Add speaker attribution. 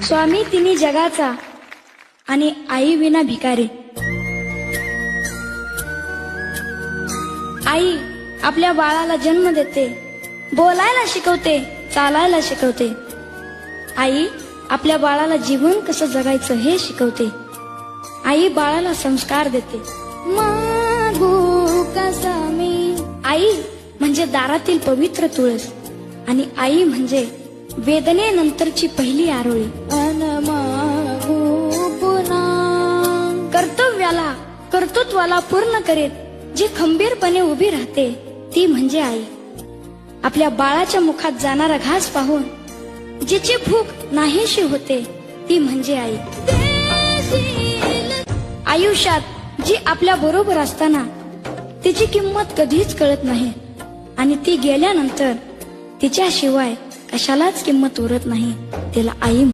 Speaker 1: स्वामी तिन्ही जगाचा आणि आई विना भिकारी. आई आपल्या बाळाला जन्म देते, बोलायला शिकवते, चालायला शिकवते. आई आपल्या बाळाला जीवन कसं जगायचं हे शिकवते. आई बाळाला संस्कार देते. मागू कसा मी. आई म्हणजे दारातील पवित्र तुळस आणि आई म्हणजे वेदनेनंतरची पहिली आरोळी. कर्तृत्वाला पूर्ण करीत जी खंबीरपणे उभी राहते ती म्हणजे आई. आपल्या बाळाच्या मुखात जाणारा घास पाहून जिची भूक नाहीशी होते ती म्हणजे आई. आयुष्यात जी आपल्या बरोबर असताना तिची किंमत कधीच कळत नाही आणि ती गेल्यानंतर तिच्याशिवाय कशालाच किंमत उरत नाही, तिला आई